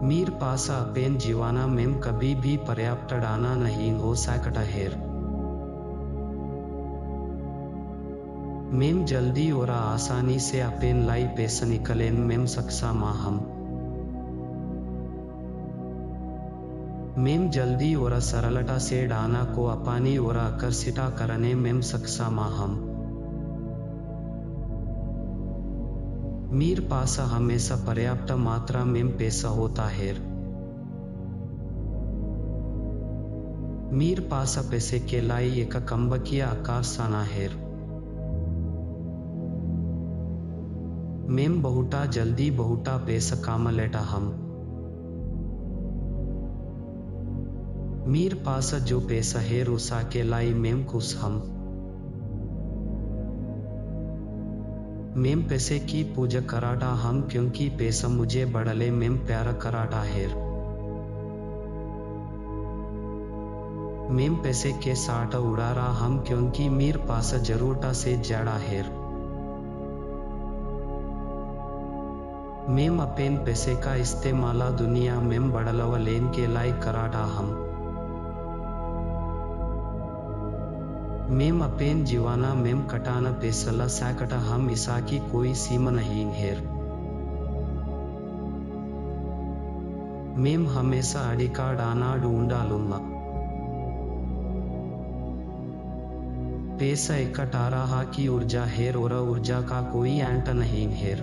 S2: मीर पासा अपेन जीवाना मेम कभी भी पर्याप्त डाना नहीं हो सकता है। मेम जल्दी और आसानी से अपेन लाई पैसा निकलेन मेम सक्षम हम। मेम जल्दी और सरलता से डाना को अपनी और आकर्षित करने मेम सक्षम हम। मीर पास हमेशा पर्याप्त मात्रा में पैसा होता है। मीर पास पैसे के लिए एक कंबकीय आकर्षण है। मेम बहुता जल्दी बहुता पैसा काम लेता हम। मीर पास जो पैसा है उसा के लाई मेम खुश हम। मेम पैसे की पूजा कराटा हम क्योंकि पैसा मुझे बड़ले मेम प्यार कराटा है। मेम पैसे के साठ उड़ा रहा हम क्योंकि मीर पास जरूरता से ज्यादा हेर। मेम अपेन पैसे का इस्तेमाल दुनिया में बड़लव लेन के लायक कराटा हम। मेम अपेन जीवाना मेम कटाना पैसला सैकटा हम ईसा की कोई सीमा नहीं हेर। मेम हमेशा अडिका डाना ढूंढालूंगा। पैसा इकट्ठा रहा की ऊर्जा हेर और ऊर्जा का कोई अंत नहीं हेर।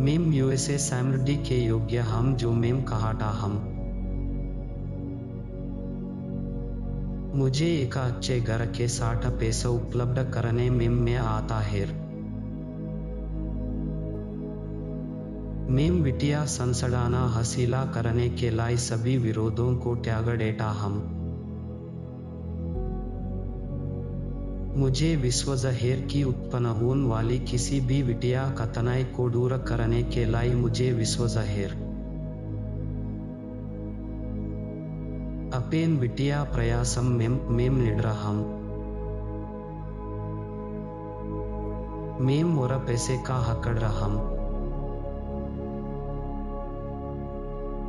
S2: मेम यूएसए समृद्धि के योग्य हम जो मेम कहाटा हम। मुझे एक अच्छे घर के साथ पैसा उपलब्ध करने में आता हेर। मेम विटिया संसडाना हासिला करने के लिए सभी विरोधों को त्याग देता हम। मुझे विश्वास हेर की उत्पन्न होने वाली किसी भी विटिया कतनाई को दूर करने के लिए मुझे विश्वास हेर। अपेन विटिया प्रयासम मेम निड्रहम। मेम और पैसे का हकड़ रहम।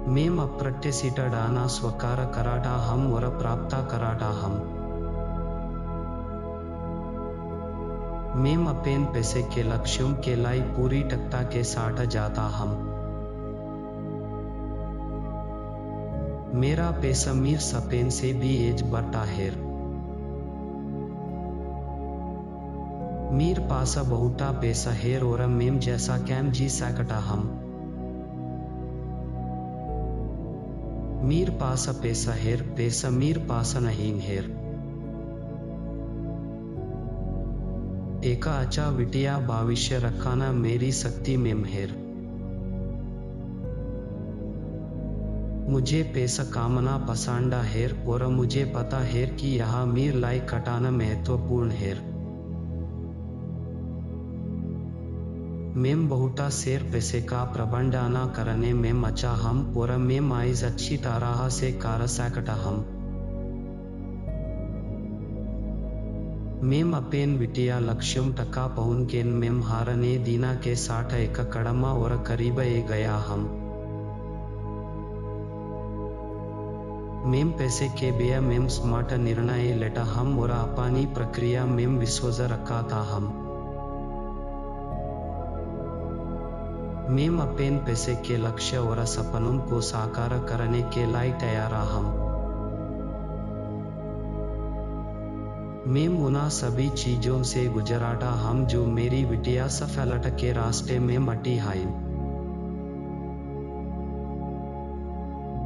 S2: मेम अप्रत्याशित डाना स्वीकार कराटा हम और प्राप्त कराटा हम। मेम अपेन पैसे के लक्ष्यों के लिए पूरी टक्का के साथ जाता हम। मेरा पैसा मीर सपेन से भी एज बढ़ता हेर। मीर पास बहुता पैसा हेर और मेम जैसा कैम जी सकता हम। मीर पास पैसा हेर पैसा मीर पास नहीं हेर। एक अच्छा विटिया भविष्य रखाना मेरी शक्ति में हेर। मुझे पैसा कामना पसंद हेर और मुझे पता हेर कि यह मीर लाई कटाना महत्वपूर्ण हेर। मेम बहुता शेर पैसे का प्रबंधन करने में अच्छा हम और मेम आइज अच्छी तरह से कर सकता हम। मेम अपेन विटिया लक्ष्यों टका पहुन के मेम हारने दीना के साथ एक कदम और करीब ए गया हम। मेम पैसे के बेया मेम स्मार्ट निर्णय लेता हम और अपनी प्रक्रिया मेम विश्वास रखा था हम। मेम अपेन पैसे के लक्ष्य और सपनों को साकार करने के लिए तैयार हम। मेम उना सभी चीजों से गुजराता हम जो मेरी विटिया सफलता के रास्ते में मटी हाई।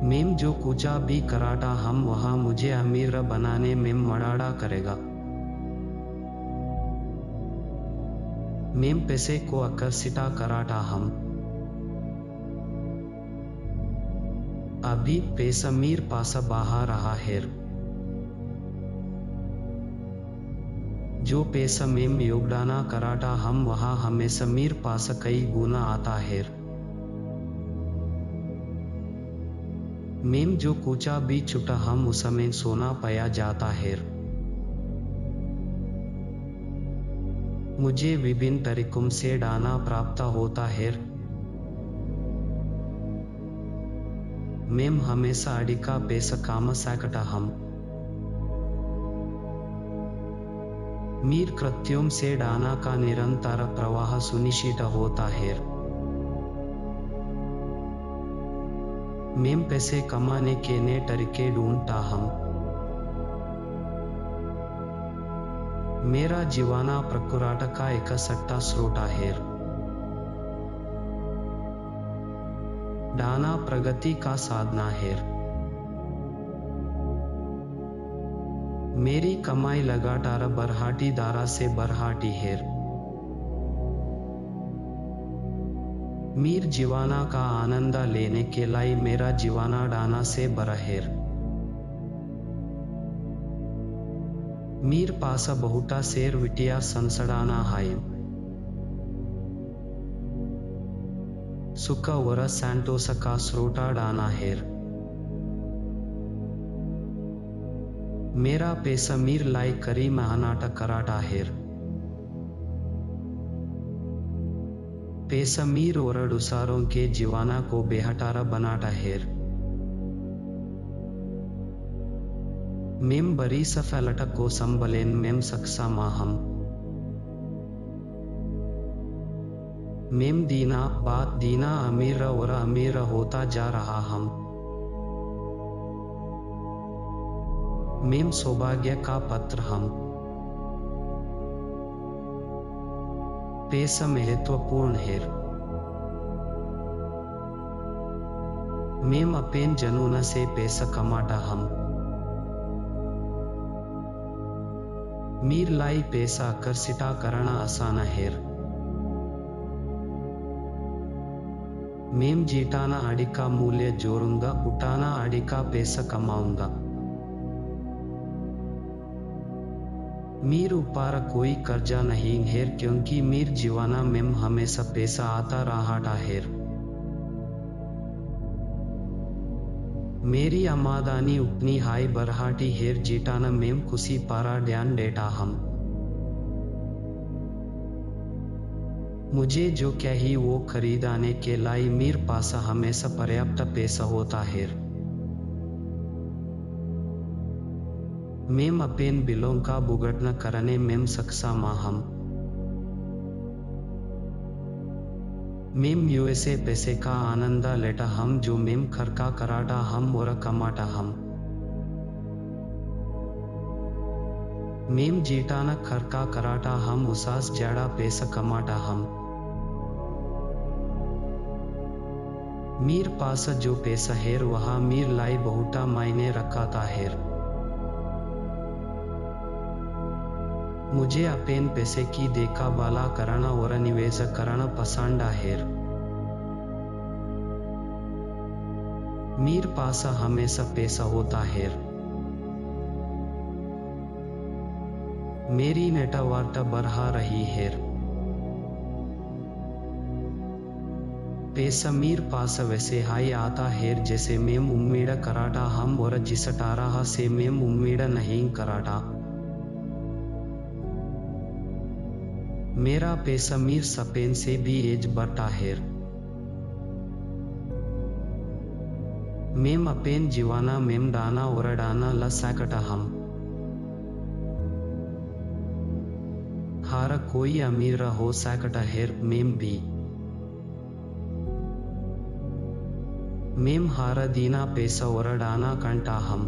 S2: मेम जो कुचा भी कराटा हम वहां मुझे अमीर बनाने में मदद करेगा। मेम पैसे को आकर्षित कराटा हम। अभी पैसा मीर पास बाहर रहा हेर। जो पैसा मेम योगदान कराटा हम वहां हमेशा मीर पास कई गुना आता हेर। मेम जो कुचा भी छुटा हम उसमें सोना पाया जाता हेर। मुझे विभिन्न तरीकों से दाना प्राप्त होता हेर। मेम हमेशा अडिका पैसा काम सकता हम। मीर कृत्यों से दाना का निरंतर प्रवाह सुनिश्चित होता हेर। मेम पैसे कमाने के नए तरीके ढूंढता हम। मेरा जीवाना प्रकुराट का एक सट्टा स्रोत हेर। दाना प्रगति का साधना हेर। मेरी कमाई लगातार बरहाटी दारा से बरहाटी हेर। मीर जीवाना का आनंद लेने के लिए मेरा जीवाना डाना से बरहेर। मीर पास बहुता शेर विटिया संसडाना हाय। सुख और संतोष का स्रोता डाना हेर। मेरा पैसा मीर लाई करी महानाटा कराटा हेर पैसा मीर और उसारों के जीवाना को बेहटारा बनाटा हेर मेम बरी सफलट को संबलेन मेम सक्सा माहम मेम दीना बात दीना अमीर और अमीर होता जा रहा हम मेम सौभाग्य का पत्र हम पैसा महत्वपूर्ण है मेम अपेन जनून से पैसा कमाटा हम मीर लाई पैसा आकर्षिता करना आसान है मेम जीटाना अडिका मूल्य जोड़ूंगा उठाना अडिका पैसा कमाऊंगा मीर ऊपर कोई कर्जा नहीं है क्योंकि मीर जीवाना में हमेशा पैसा आता रहा है मेरी आमदनी उतनी हाई बरहाटी हेर जीटाना मेम खुशी पारा ध्यान डेटा हम मुझे जो चाहिए वो खरीदाने के लाई मीर पासा हमेशा पर्याप्त पैसा होता है मेम अपेन बिलों का भुगतान करने में सक्षम हम मेम यूएसए पैसे का आनंद लेटा हम जो मेम खर्चा कराटा हम और कमाटा हम मेम जीटाना खर्चा कराटा हम उसास ज्यादा पैसा कमाटा हम मीर पास जो पैसा है वह मीर लाई बहुता मायने रखाता है मुझे अपेन पैसे की देखा बाला करना और निवेश करना पसंद है मीर पासा हमेशा पैसा होता है मेरी नेटवर्थ बढ़ा रही है पैसा मीर पास वैसे हाई आता है जैसे मेम उम्मीद कराटा हम और जिस टारा से मेम उम्मीद नहीं कराटा मेरा पैसा मीर सपेन से भी एज बढ़ता है मेम अपेन जीवाना मेम डाना और डाना ला सकता हम हार कोई अमीर हो सकता है मेम भी मेम हार दीना पैसा और डाना कंटा हम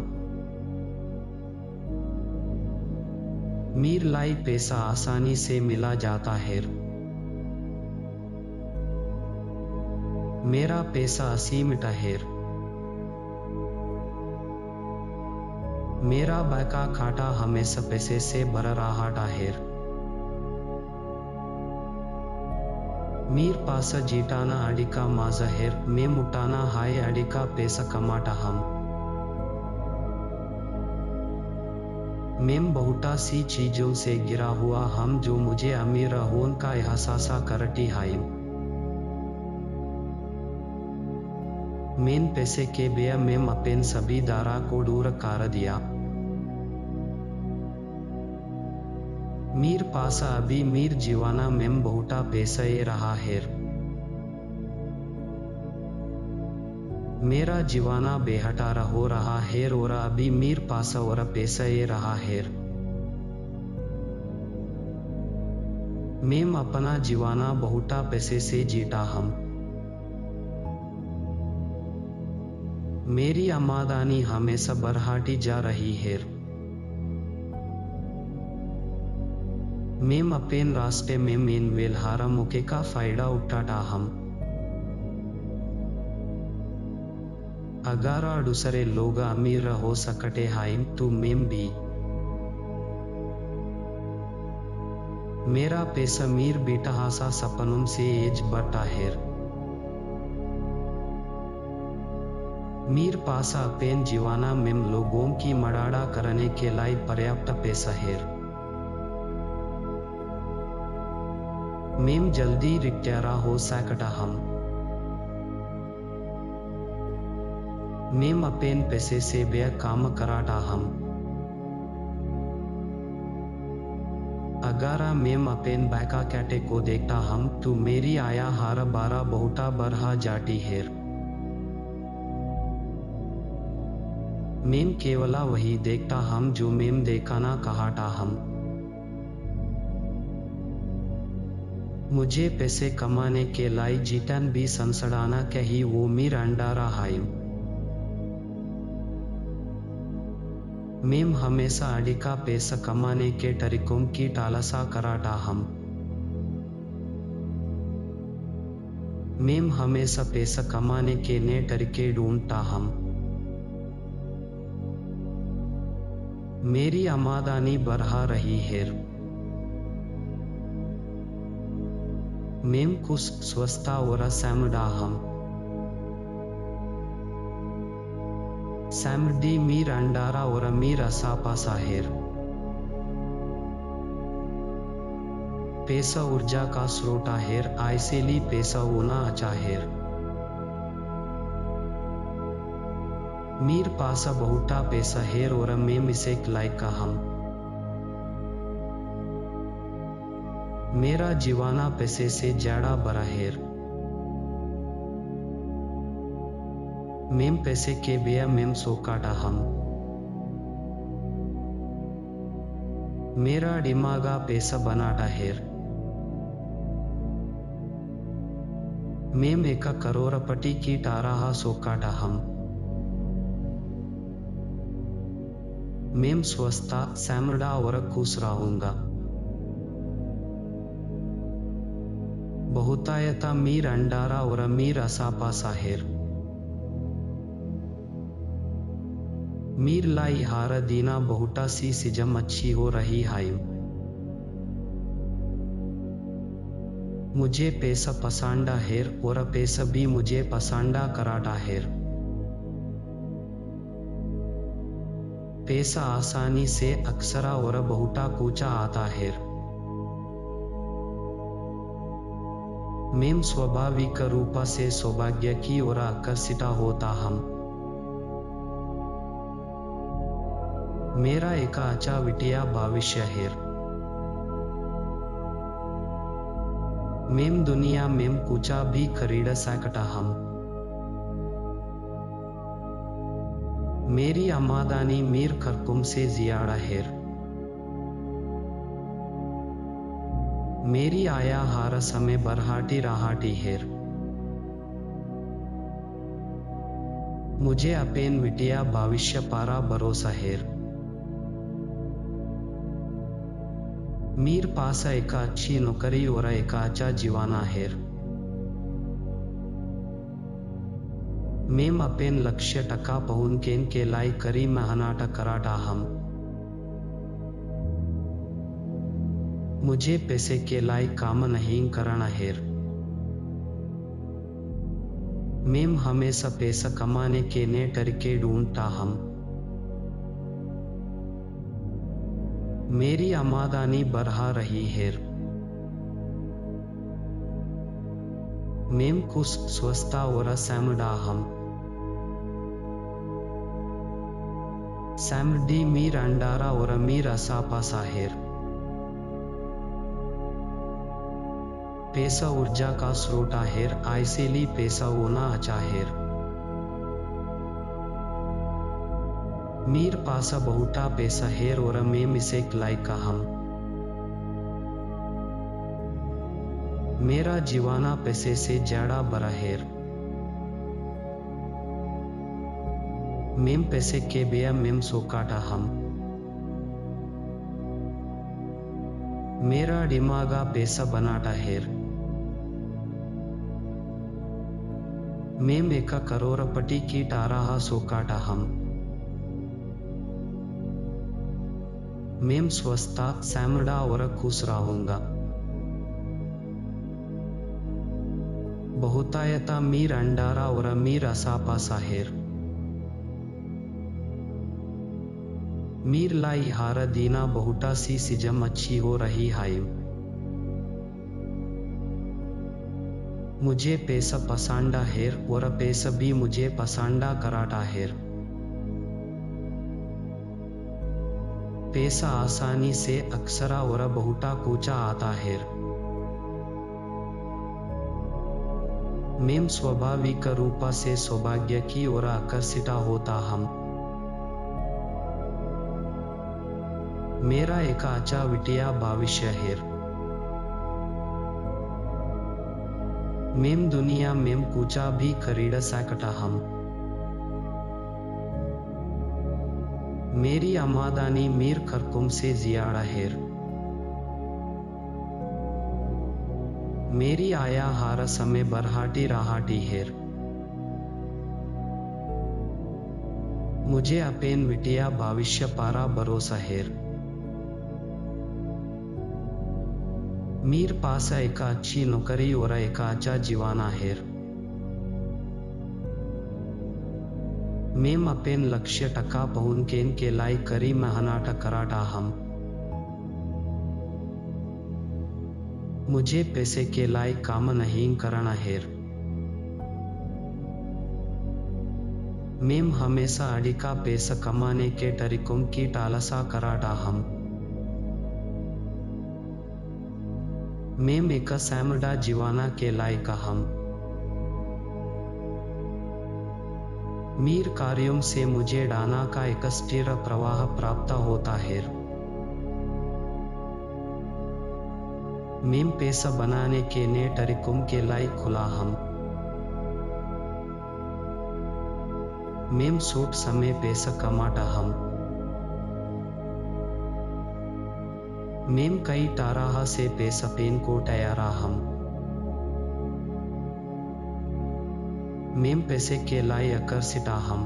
S2: मीर लाई पैसा आसानी से मिला जाता है मेरा पैसा असीमित है मेरा बैका खाता हमेशा पैसे से भर रहा है मीर पास जीटाना अडिका माजा है मेम उठाना हाय अडिका पैसा कमाटा हम मेम बहुता सी चीजों से गिरा हुआ हम जो मुझे अमीर होने का एहसास करती है मेन पैसे के बेया मेम अपेन सभी दारा को दूर कर दिया मीर पासा अभी मीर जीवाना मेम बहुता पैसा ये रहा है मेरा जीवाना बेहटारा हो रहा है और अभी मीर पासा और पैसा ये रहा है मेम अपना जीवाना बहुता पैसे से जीता हम मेरी आमदनी हमेशा बढ़ती जा रही है मेम अपेन रास्ते में मेन वेलहारा मौके का फायदा उठाता हम अगर दूसरे लोग अमीर हो सकते हैं तो मेम भी मेरा पैसा मीर बेटा सा सपनों से एज बढ़ता है मीर पासा पेन जीवाना मेम लोगों की मड़ाड़ा करने के लिए पर्याप्त पैसा है मेम जल्दी रिटायर हो सकता हम मेम अपेन पैसे से व्यय काम कराटा हम अगारा मेम अपेन बैका कैटे को देखता हम तू मेरी आया हार बारा बहुटा बरहा जाटी हेर। मेम केवला वही देखता हम जो मेम देखाना कहाटा हम। मुझे पैसे कमाने के लाई जीतन भी संसड़ाना कही वो मीर अंडारा हाइम। मेम हमेशा अडिका पैसा कमाने के तरीकों की टालसा कराटा हम। मेम हमेशा पैसा कमाने के नए तरीके ढूंढता हम। मेरी आमदनी बढ़ा रही है। मेम कुछ स्वस्था और सैमडा हम। सैमडी मीर अंडारा और मीर असापा साहेर। पैसा ऊर्जा का स्रोत हेर आइसेली पैसा होना अच्छा हेर। मीर पासा बहुटा पैसा हेर और मेम इसे लाइक का हम। मेरा जीवाना पैसे से ज्यादा बड़ा हेर। मेम पैसे के बिया मेम सोकाटा हम। मेरा दिमागा पैसा बनाटा हेर। मेम एका करोड़पति की टाराहा सोकाटा हम। मेम स्वस्था सैमडा और खुश रहूंगा। बहुतायता मीर अंडारा और मीर असापा साहेर। मीर लाई हार दीना बहुटा सी सिजम अच्छी हो रही हाइम। मुझे पैसा पसंदा हेर और पैसा भी मुझे पसंदा कराटा हेर। पैसा आसानी से अक्सरा और बहुटा कूचा आता हेर। मेम स्वाभाविक रूपा से सौभाग्य की ओर आकर्षित होता हम। मेरा एक अच्छा विटिया भविष्य हेर। मेम दुनिया मेम कुचा भी खरीद सकता हम। मेरी आमदनी मीर खरकुम से ज्यादा हेर। मेरी आया हार समय बरहाटी राहाटी हेर। मुझे अपेन विटिया भविष्य पारा भरोसा हेर। मीर पासा एक अच्छी नौकरी और एक अच्छा जीवाना हेर। मेम अपेन लक्ष्य टका पहुंचने के लाई करी मेहनत कराटा हम। मुझे पैसे के लाई काम नहीं करना हेर। मेम हमेशा पैसा कमाने के नए तरीके ढूंढता हम। मेरी आमदनी बढ़ा रही है। मेम कुछ स्वस्था और सैमडा हम। सैमडी मीर अंडारा और मीर असापा साहेर। पैसा ऊर्जा का स्रोत हेर आइसेली पैसा होना अच्छा हेर। मीर पासा बहुटा पैसा हेर और मेम इसे लाइक का हम। मेरा जीवाना पैसे से ज्यादा बड़ा हेर। मेम पैसे के बिया मेम सोकाटा हम। मेरा दिमागा पैसा बनाता हेर। मेम एका करोड़पति की टाराहा सोकाटा हम। मेम स्वस्था सैमडा और खुश रहूंगा। बहुतायता मीर अंडारा और मीर असापा साहेर। मीर लाई हार दीना बहुटा सी सिजम अच्छी हो रही हाइम। मुझे पैसा पसंदा हेर और पैसा भी मुझे पसंदा कराटा हेर। पैसा आसानी से अक्सरा और बहुटा कूचा आता है। मेम स्वाभाविक रूप से सौभाग्य की ओर आकर्षित होता हम। मेरा एक अच्छा विटिया भविष्य है। मेम दुनिया मेम कूचा भी खरीद सकता हम। मेरी आमदनी मीर खरकुम से ज्यादा है। मेरी आया हर समय बरहाटी रहाटी है। मुझे अपेन विटिया भविष्य पारा भरोसा है। मीर पास एक अच्छी नौकरी और एक अच्छा जीवाना है। मेम अपेन लक्ष्य टका पहुंचने के लाई करी मेहनत कराटा हम। मुझे पैसे के लाई काम नहीं करना है। मेम हमेशा अड़िका पैसा कमाने के तरीकों की टालसा कराटा हम। मेम एक सैमडा जीवाना के लायक हम। मीर कार्यों से मुझे डाना का एक स्थिर प्रवाह प्राप्त होता है। मेम पैसा बनाने के नए तरीकों के लायक खुला हम। मेम सूट समय पैसा कमाता हम। मेम कई तरह से पैसा पेन को तैयार हम। मेम पैसे के लाए आकर्षित हम।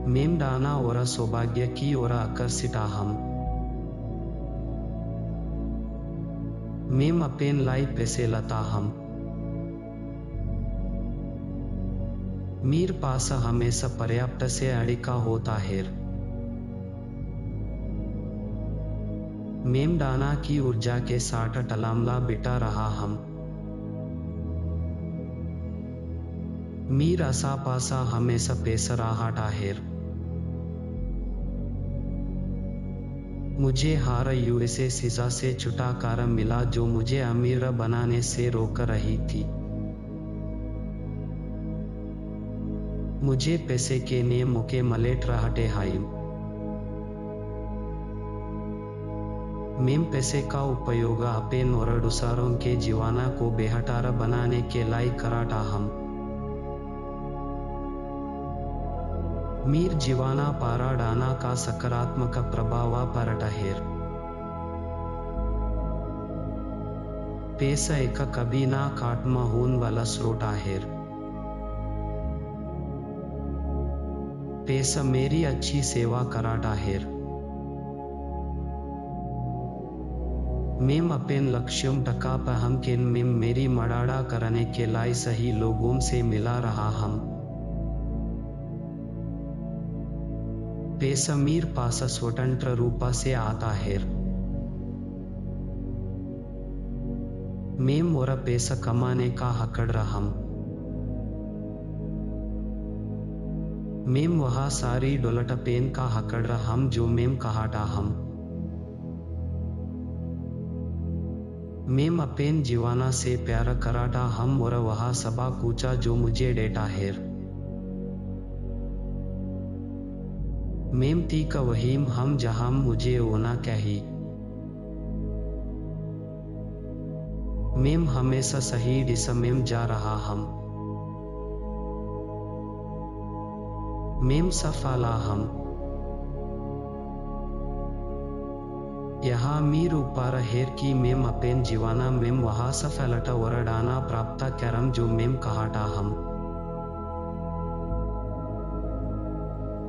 S2: मेम डाना और सौभाग्य की ओर आकर्षित हम। मेम अपेन लाई पैसे लता हम। मीर पास हमेशा पर्याप्त से अड़िका होता है। मेम डाना की ऊर्जा के साथ टलामला बिटा रहा हम। मीर आसा पासा हमेशा पैसा रहाटा है। मुझे हार यूएसए सीजा से छुटकारा मिला जो मुझे अमीर बनाने से रोक रही थी। मुझे पैसे के नए मौके मलेट रहते हैं। मेम पैसे का उपयोग अपेन और दूसरों के जीवना को बेहतर बनाने के लिए कराटा हम। मीर जीवाना पारा डाना का सकारात्मक प्रभाव पड़ता है। पैसा एक कभी ना खत्म होने वाला स्रोत है। पैसा मेरी अच्छी सेवा कराता है। मेम अपेन लक्ष्यों टका पहम के मेम मेरी मड़ाड़ा करने के लिए सही लोगों से मिला रहा हम। पैसा मीर पास स्वतंत्र रूप से आता है। मेम और पैसा कमाने का हकड़ हम। मेम वह सारी डोलट पेन का हकड़ हम जो मेम कहाटा हम। मेम अपेन जीवाना से प्यार कराटा हम और वह सबा कूचा जो मुझे डेटा है। मेम तीक वहीम हम जहां मुझे होना कही। मेम हमेशा सही दिशा में जा रहा हम। मेम सफला हम। यहाँ मीर ऊपर हेर की मेम अपेन जीवाना मेम वहा सफलता और डाना प्राप्त करम जो मेम कहाटा हम।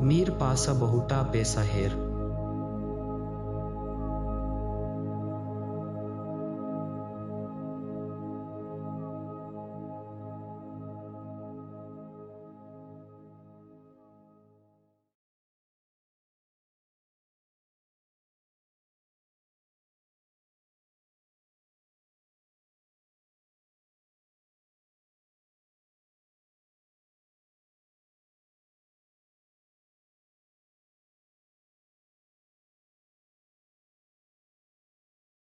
S2: मीर पास बहुटा पैसा है।